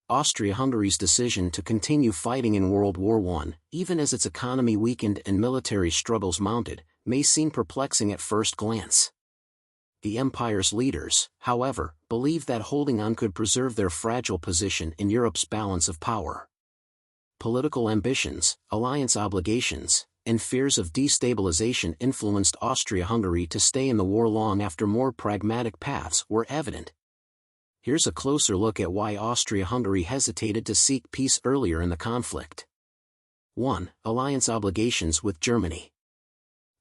Austria-Hungary's decision to continue fighting in World War I, even as its economy weakened and military struggles mounted, may seem perplexing at first glance. The empire's leaders, however, believed that holding on could preserve their fragile position in Europe's balance of power. Political ambitions, alliance obligations, and fears of destabilization influenced Austria-Hungary to stay in the war long after more pragmatic paths were evident. Here's a closer look at why Austria-Hungary hesitated to seek peace earlier in the conflict. 1. Alliance obligations with Germany.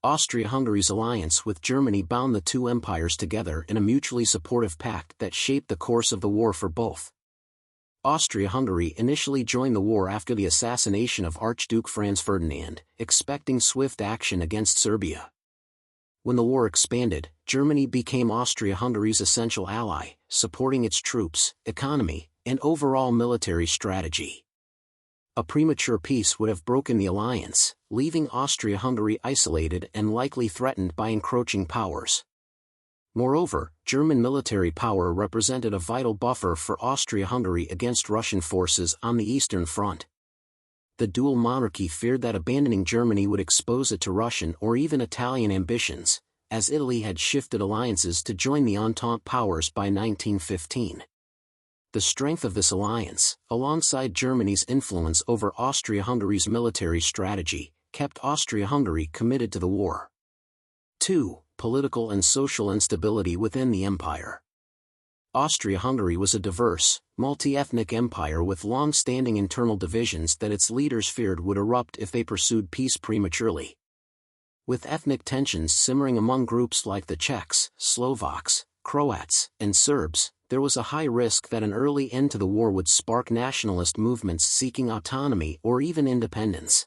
Austria-Hungary's alliance with Germany bound the two empires together in a mutually supportive pact that shaped the course of the war for both. Austria-Hungary initially joined the war after the assassination of Archduke Franz Ferdinand, expecting swift action against Serbia. When the war expanded, Germany became Austria-Hungary's essential ally, supporting its troops, economy, and overall military strategy. A premature peace would have broken the alliance, leaving Austria-Hungary isolated and likely threatened by encroaching powers. Moreover, German military power represented a vital buffer for Austria-Hungary against Russian forces on the Eastern Front. The dual monarchy feared that abandoning Germany would expose it to Russian or even Italian ambitions, as Italy had shifted alliances to join the Entente powers by 1915. The strength of this alliance, alongside Germany's influence over Austria-Hungary's military strategy, kept Austria-Hungary committed to the war. 2. Political and social instability within the empire. Austria-Hungary was a diverse, multi-ethnic empire with long-standing internal divisions that its leaders feared would erupt if they pursued peace prematurely. With ethnic tensions simmering among groups like the Czechs, Slovaks, Croats, and Serbs, there was a high risk that an early end to the war would spark nationalist movements seeking autonomy or even independence.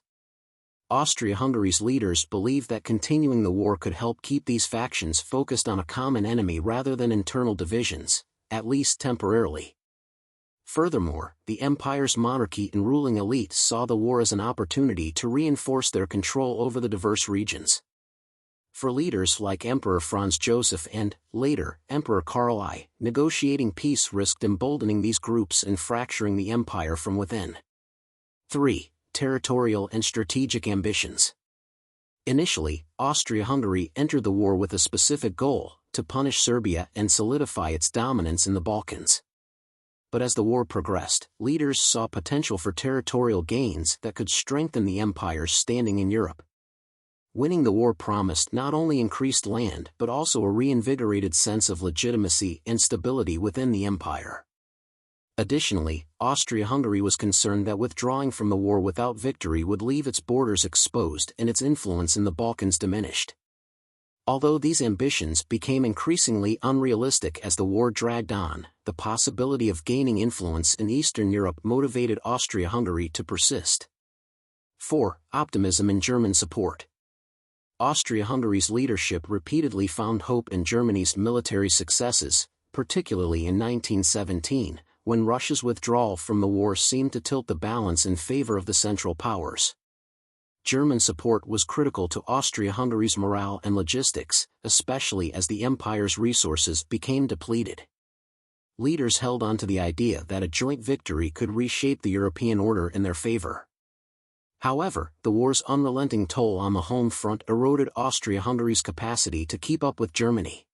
Austria-Hungary's leaders believed that continuing the war could help keep these factions focused on a common enemy rather than internal divisions, at least temporarily. Furthermore, the empire's monarchy and ruling elite saw the war as an opportunity to reinforce their control over the diverse regions. For leaders like Emperor Franz Joseph and, later, Emperor Karl I, negotiating peace risked emboldening these groups and fracturing the empire from within. 3. Territorial and strategic ambitions. Initially, Austria-Hungary entered the war with a specific goal: to punish Serbia and solidify its dominance in the Balkans. But as the war progressed, leaders saw potential for territorial gains that could strengthen the empire's standing in Europe. Winning the war promised not only increased land but also a reinvigorated sense of legitimacy and stability within the empire. Additionally, Austria-Hungary was concerned that withdrawing from the war without victory would leave its borders exposed and its influence in the Balkans diminished. Although these ambitions became increasingly unrealistic as the war dragged on, the possibility of gaining influence in Eastern Europe motivated Austria-Hungary to persist. 4. Optimism in German support. Austria-Hungary's leadership repeatedly found hope in Germany's military successes, particularly in 1917, when Russia's withdrawal from the war seemed to tilt the balance in favor of the Central Powers. German support was critical to Austria-Hungary's morale and logistics, especially as the empire's resources became depleted. Leaders held on to the idea that a joint victory could reshape the European order in their favor. However, the war's unrelenting toll on the home front eroded Austria-Hungary's capacity to keep up with Germany.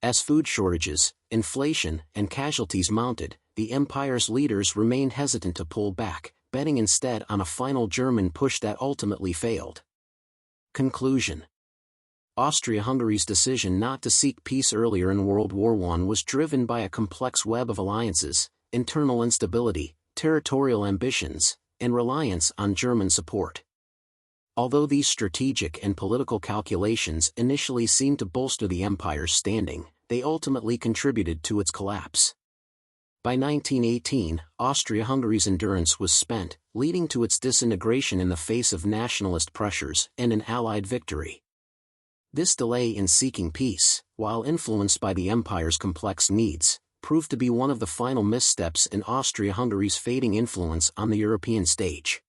As food shortages, inflation, and casualties mounted, the empire's leaders remained hesitant to pull back, betting instead on a final German push that ultimately failed. Conclusion. Austria-Hungary's decision not to seek peace earlier in World War I was driven by a complex web of alliances, internal instability, territorial ambitions, and reliance on German support. Although these strategic and political calculations initially seemed to bolster the empire's standing, they ultimately contributed to its collapse. By 1918, Austria-Hungary's endurance was spent, leading to its disintegration in the face of nationalist pressures and an Allied victory. This delay in seeking peace, while influenced by the empire's complex needs, proved to be one of the final missteps in Austria-Hungary's fading influence on the European stage.